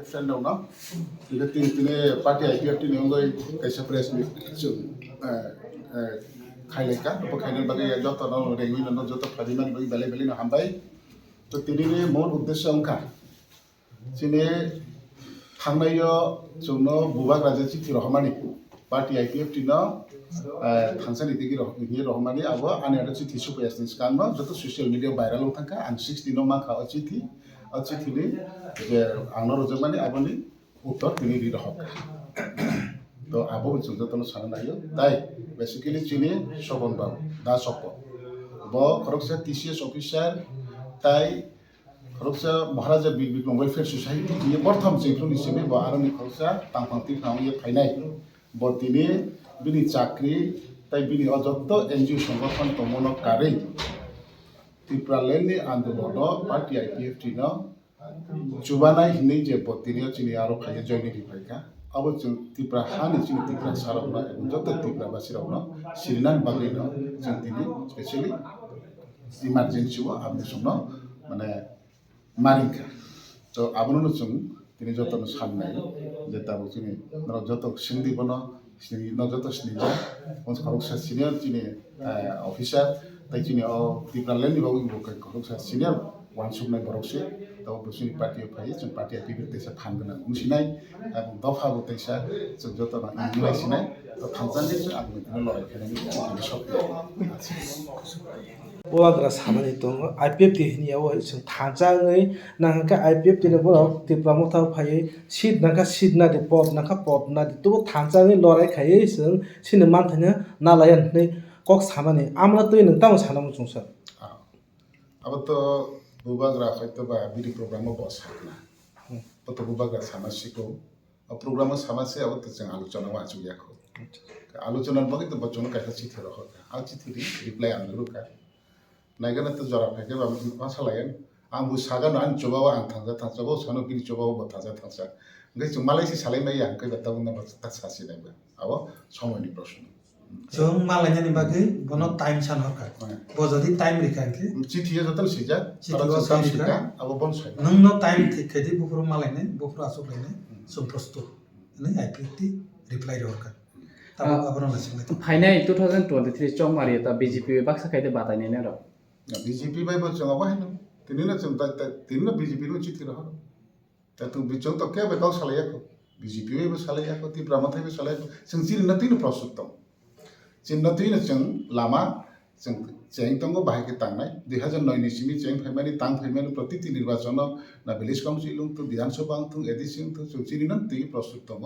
friend daw na tiga tine party IPF ni ngai kaisa press meet khaileka to khailel bagai joto no regui no joto phadiman bai bale bale no hambai to tinini mon uddesho angka sini thangnayo jongno bubak raja chithi rohmani party IPF tino थांसानि दिगि रहमानि आबो आने आरो चिठी सुपयासनि सिगांनो जत social media viral थांका आं 16 दिनाव मा खा चिठी नि जे आंनो रजमानि आबोनि उत्तर तिनि दि रहक तो आबो जों जतनो सानो नायो ताइ बेसिकली चिनि सबन बाबु दा सप ब खरकसा टीसीएस अफिसार ताइ खरकसा महाराजा बिग वेलफेयर सोसाइटी ये प्रथम जेफ्रुनि हिसाबै ब आरोनि खरकसा तांफांति फाउ ये फाइनाय ब तिनि बिनि चाकरी ताइ बिनि अजत्त एनजिओ संगठन तमन कारै त्रिपुरालेण्डनि आन्दोलन पार्टी आइपिएफ टिनो जुबानाय हिनै जे बतिरियो चिनि आरो खाय जयनि फायका अब जों त्रिपुरा हानि चिनि त्रिपुरा सारावना एबं जत्त त्रिपुरा बासिरावना सिरिनान बागैनो जों दिनै स्पेशली इमार्जेन्सि व आबनि समनो माने मारिंखा तो आबनो जों दिनै जत्तनो साननाय जे ताबो चिनि जत्त सिंदि बनो sini no joto sini ja ons khoroksa senior chini officer tai chini Tripura ni bawi bo kai khoroksa senior wan sumnai borokse to busini party phai chung party activity tesa phangna umsinai dofa bo tesa chung joto na inai sinai to phangjani chung agni no loi khani sok Wagra samani tong IPF ti ni awo sing thanjangai nangka IPF ti bo Tripura motha phai seat nangka seat na de pop nangka pop na de to thanjangai lorai khai sing sini manthanya nalayan nei kok samani amla tui nang tamo sanam chungsa abo to bubagra hoyto ba biri program bos hakna to bubagra samasiko program samase abo to jang alochona wa chu yakho alochona bagi to bachona kaisa chithi rakha a chithi reply anruka Nayagan तो जरा फेके बा मासालायन आं बु सागान आं जबाव आं थांजा थांजाबो सानो बिनि जबाव बा थांजा थांजा ओंखाय जों मालायसि सालायनाय आं खै बाताव ना बाता सासि नायबा आबो समयनि प्रश्न जों मालायनि बागै बनो टाइम सान हरका बो जदि टाइम रिखांके चिठिया जतन सिजा चिठिया सामसिका आबो बन सय नोंनो टाइम थिखैदि बुफुर मालायने बुफुर आसुलायने सम प्रस्तुत नै आइपिटी रिप्लाई हरका ताबो आबरो नासिंलाय फाइनाल 2023 चौमारि ता बीजेपी बाक्सा खायदे बातायने न र बीजेपी बाय बो जों आबो हायनो तिनिनो जों तिनिनो बीजेपी रो चिठि रह ता तु बिचौ तो के बेकाव सालायखो बीजेपी बो सालायखो त्रिपुरा मथाय बो सालायखो जों चिरि नतिनो प्रस्तुत दं चिन नतिनो जों लामा जों चेंग तंगो बाहायके तांनाय 2009 नि सिमि चेंग फैमानि तां फैमानि प्रति निर्वाचन ना विलेज काउन्सिल तो विधानसभा तो एडिसिन तो जों चिरि नति प्रस्तुत दं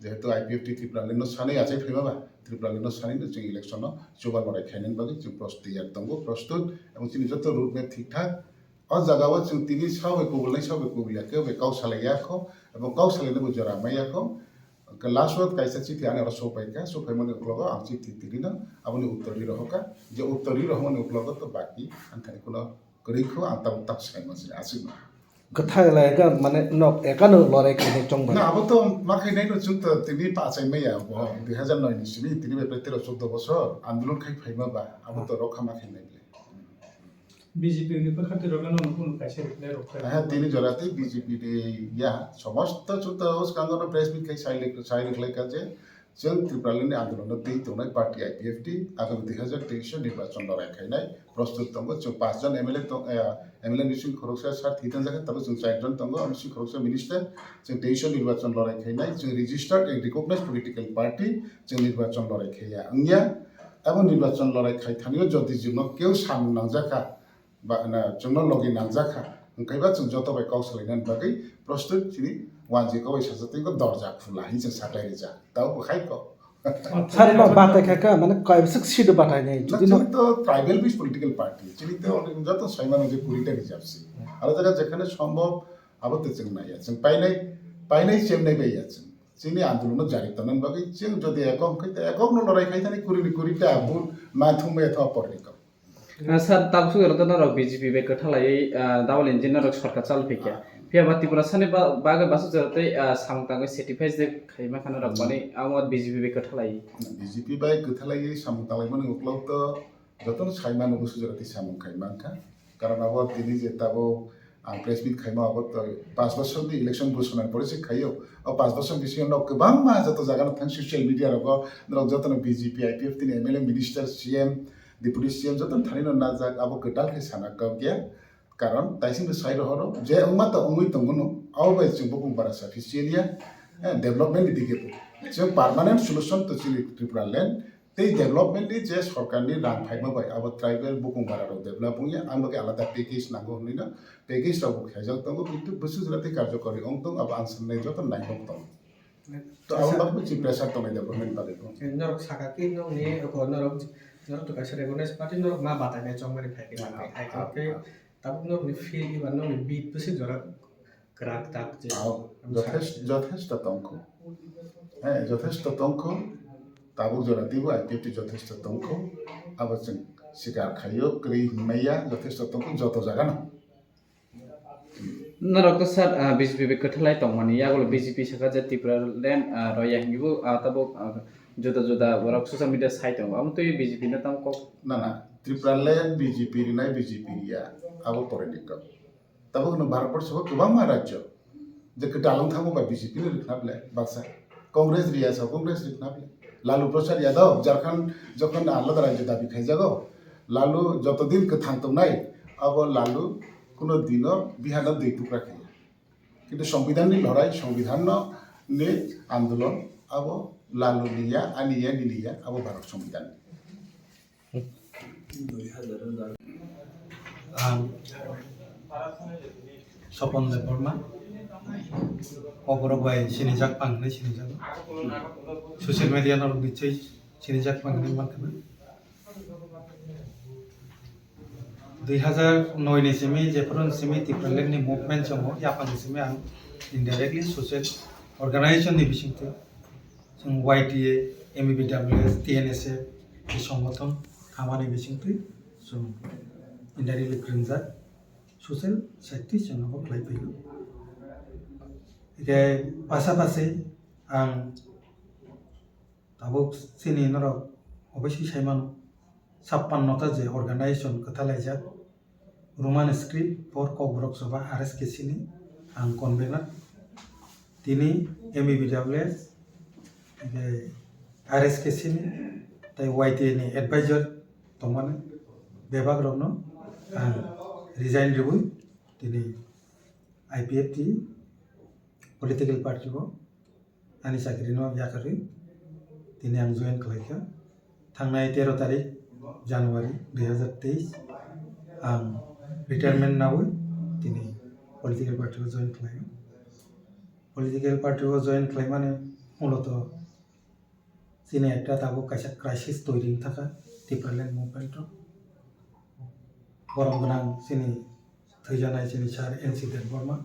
जेहेतु आइपिएफ त्रिपुरालेण्ड सानै आचाय फैमाबा त्रिपुरालेण्ड सानैनो जों इलेक्शन जोबा लड़ाई खायनायनि बागै जों प्रस्तुत दंगो प्रस्तुत एवं चिनि जत रूट मेप ठीक ठाक अ जगाव जों तिनि सावे कोबुलाके बे काउसालायाखो एवं काउसालायनो जरा मायाखो लास्ट कायसा चिठि आने सोपायका सोपायमनि उक्लग आं चिठि तिरिनो आबनि उत्तरी रहका जे उत्तरी रहमनि उक्लग तो बाकी आंथानि कुनो गरैखो आं ताब सायमसि आसिमा कथालायका माने नक एकानो लराय खाने चंबा ना अब तो माखैनाय न जुत तिनि पाचाय मैया 2009 नि सिमि तिनि बे 13-14 बছর आन्दोलन खाय फायमाबा अब तो रखा माखैनाय बीजेपी नि पखाते रगानो नुकुन कायसे रिप्लाई रखा हा तिनि जराते बीजेपी दे या समस्त जुत उस कांगनो प्रेस मिट खाय साइलेक्ट लायका जे जों त्रिपुरालेण्डनि आन्दोलन दै तोनाय पार्टी आइपिएफ टी आगामी 2023 निर्वाचन लड़ाई खायनाय प्रस्तुत दंगो जों 5 जन एमएलए निसिं खरकसा सार थितन जागा तब जों 4 जन दंगो आमसि खरकसा मिनिस्टार जों 23 निर्वाचन लड़ाई खायनाय जों registered and recognised political party जों निर्वाचन लड़ाई खाया अंगिया एवं निर्वाचन लड़ाई खायथानियो जदि जों केउ साम नांजाखा बा ना जों लगे नांजाखा ओंखायबा जों जत बाय काउसालायनान बागै प्रस्तुत चिनि वानजे कवै साजतेको दर्जा खुला हिज साटलाय जा ताउ खायको सारबा बातायका माने कायबसक सिड बातायनाय जुदि जों तो ट्राइबल बेस पॉलिटिकल पार्टी चिनि तो जत सायमानो जे पुरिटा रिजार्भसि आरो जायगा जेखाने सम्भव आबो जों नाया जों पाइनाय सेमनाय बाया जों चिनि आन्दोलन जारि तनन बागै जों जदि एकम खैता एकम न लड़ाई खायथानि कुरिटा बुन माथुमे था परनिक सर ताबसु गरदा न बीजेपी बे कथालायै दावलिन जिन रक सरकार चाल फेकिया फियाबा त्रिपुरा साने बागे बासु जरते सामतांगै सेटिफाइज दे खायमा खाना रकमाने आमद बीजेपी बे कथालायै बीजेपी बाय कथालायै सामतांगैमनि उक्लाव तो जतन सायमान बसु जरते सामं खायमांखा कारण अब तिनि जे ताबो প্রেস মিট খাইমা আবার 5 বছরनि ইলেকশন ঘোষণার পরে সে খাইও 5 বছর বেশি গোबां मा যত জায়গা থাং সোশ্যাল মিডিয়া রক যত বিজেপি আইপিএফ তিনি MLA minister CM deputy CM যত থানিনো নাজাক আবো গটাল কে সানা গিয়া কারণ তাইসিং সাইড হরো যে উম্মা তো উঙ্গুই তঙ্গুনো আওবাই চিংবো কুম্বারা সাফিসিয়েলিয়া ডেভেলপমেন্ট দিকে जों पार्मानेंट सल्यूशन तो चिनि त्रिपुरा लैंड ते डेवलपमेंट नि जे सरकारनि रां फाइमाबाय अब ट्राइबल बुकुंबाराव डेभलपमेंट आमगे आलादा पैकेज नांगौ होनैना पैकेज राव खायजाक दंगो किन्तु बोसु जराते कार्यकरी अंतों अब आनसननाय जत नायदं दं तो आव बाबु चि प्रेसार दं डेभलपमेंट बारे दं norok sakaki no ni ko norok to kaisa recognize party norok ma batane chongmari phaiki ai ke tab no ni feel iba no ni beat pusi jora krak tak je যথেষ্ট তংক হ্যাঁ যথেষ্ট তংক তাবু জরাতিবো IPFT যথেষ্ট তংক আবার जों শিকার খাইও ক্রি হিমাইয়া যথেষ্ট তংক যত জায়গা না narok to sar BJP be kathalai tongmani yagol BJP saka je Tripura land roya hingibu tabo joda borok social media site am to BJP na tam ko না না ত্রিপুরা ল্যান্ড বিজেপি নাই বিজেপি ইয়া আবো পরে নিক তাবো ন ভারতবর্ষ গোबां मा রাজ্য যে ডালং থামো বা বিজেপি নি লিখনাবলে বাক্সা কংগ্রেস রিয়াসা কংগ্রেস লিখনাবলে লালু প্রসাদ यादव झारखंड যখন আলাদা রাজ্য দাবি খাইজাগো লালু যতদিন কে থাকতো নাই আবো লালু কোনো দিন বিহার দুই টুকরা খাই কিন্তু সংবিধাননি লড়াই সংবিধান নি আন্দোলন আবো লালু নিয়া আনিয়া নিলিয়া আবো ভারত সংবিধান Sopon Leporma Oborobai Sinijak Pangni Sinijak Social media norok dichai Sinijak Pangni Makana 2009 ni simi Jepron simi Tripura ni movement jongo yapang simi ang indirectly social organization ni bisingte जों YTA MEBWS TNSF এই সংগঠন Khamenei bisingte जों indirectly grinjak social safety जोंनो खालायफैयो इके पासापासि आं दाबो सिनि नरक अबयस्कि साइमानो 56टा जे अर्गानाइजेशन खोथालायजाक रोमान स्क्रिप्ट फर ककबरक सभा RSKCनि आं कनभेनार दिनै MEBWS इके RSKCनि ताइ YTA नि एडभाइजर दंमानो बेबागरावनो आं रिजाइन रिबुइ दिनै IPFT पलिटिकल पार्टी को आनी साख्रिनो याखरि दिनै आं जइन खालायखा थांनाय 13 तारिख जानुवारि 2023 आं रिटायरमेन्ट नावै दिनै पलिटिकल पार्टी को जइन खालायो पलिटिकल पार्टी को जइन खालायमाने मूलत दिनै একটা दाबो कायसा क्राइसिस तৈরিनि थाखाय Tripura Land Movement गरम गोनां जोंनि थैजानाय जोंनि सार NC देबबर्मा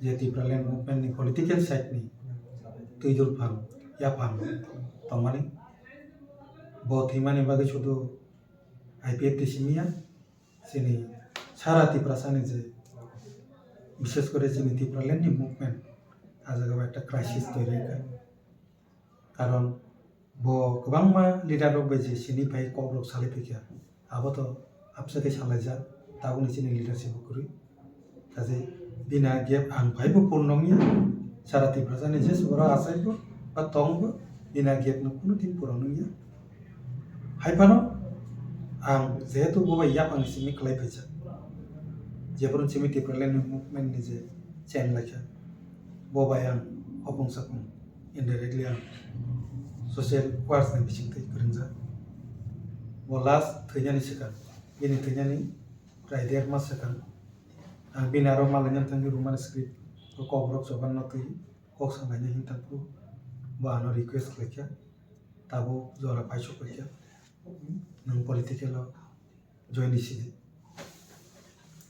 जे Tripura Land Movement नि पलिटिकल साइडनि दैदुरफां याफां तंमानि बथैमानि बागै शुधु IPFT सिमिया जोंनि सारा Tripura सानि जे विशेष करे जोंनि Tripura Land नि मुभमेन्ट आजागाव একটা क्राइसिस तৈরি कारण गोबां मा लिडार रक जे सिनिफाय कब्रक सालायफैखा आबोथ आपसाके सालायजा दाबुनि जोंनि लिडारशिप करि काजे बिना गेप आं भाइबो पूर्णंगिया सारा Tripura सानि जे सुबरा आसायबो बा तंबो बिना गेप न कुनु दिन पूर्णंगिया हाइफानो आं जेहेतु बबाय यापांनि सिमि खालायफैजा जेफोरन सिमि Tripura Land Movement नि जे चेन लायखा बबाय आं अपुं सापुं इनडाइरेक्टलि आं social works ni bisingte kurunja bo last thैनानि सिगां बिनि थैनानि प्राय 1.5 मास सिगां आं बिनारो मालायनाव थांनि रोमान स्क्रिप्ट को कब्रक जबान नथै कक सालायनो हिंथाखौ बानो रिक्वेस्ट खालायखा दाबो जरा फाइसो खालायखा नों पलिटिकल जइन दिसिदि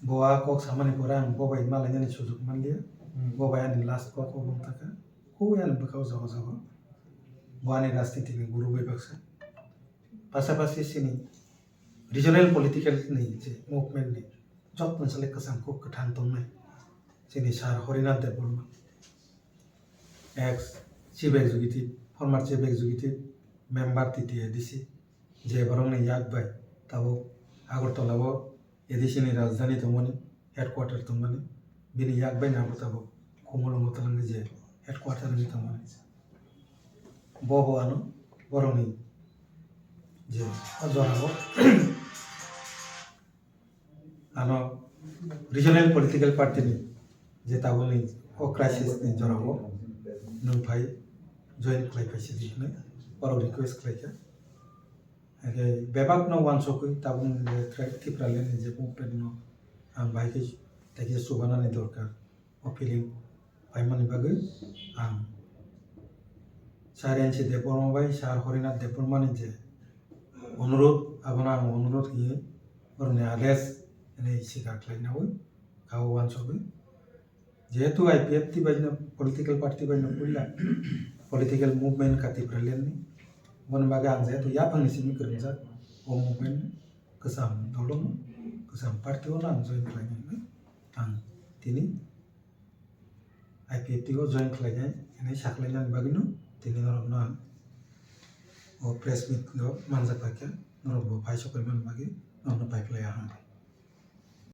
बआ कक सामानि परा आं बबाय मालायनानि सुजुग मानलिया बबाय आंनि लास्ट कक बं थाखा कोयानो बखाव जाव जाव बआनि राजनीति नि गुरु बैबाक्सा पासापासि सिनि रिजनल पलिटिकल नि जे मुभमेन्ट नि जब ओनसोलनि गोसांखौ गोथां दंनाय जोंनि सार Harinath Debbarma x chief executive फर्मार chief executive member TTADC जे बरंनि याकबाय ताबो आगरतलाव एडिसिनि राजधानी दंमोन headquarter tongmani bini yak bai na botabo khumul motalang je headquarter ni tongmani bo ano boroni je ajorabo ano regional political party ni je tabuni o crisis ni jorabo nung phai join clay paise di ne paro request clay ka age bebak no wan sokui tabun le ti pralen je movement no ang bai ke tagi subana ni dorkar o feeling bai mani bagai ang সার NC Debbarma ভাই সার হরিনাথ দেববর্মা যে অনুরোধ আবনা অনুরোধ গিয়ে বরনে আদেশ এনে স্বীকার খাইনাও গাও অঞ্চলে যেহেতু আইপিএফ টি বাইনা পলিটিক্যাল পার্টি বাইনা পুইলা পলিটিক্যাল মুভমেন্ট কাতি প্রেলেননি বন বাগে আং যেহেতু ইয়া ফাংনি সিমি করনজা ও মুভমেন্ট কসাম দলম কসাম পার্টি ও নাম জয়েন খাইনাই আং তিনি আইপিএফ টি ও জয়েন খাইনাই এনে সাকলাইনান বাগিনো তিনি নরক না ও প্রেস মিট লো মানজা পাকে নরক বো ভাই সকল মান বাগে নরক পাইপ্লাই আহান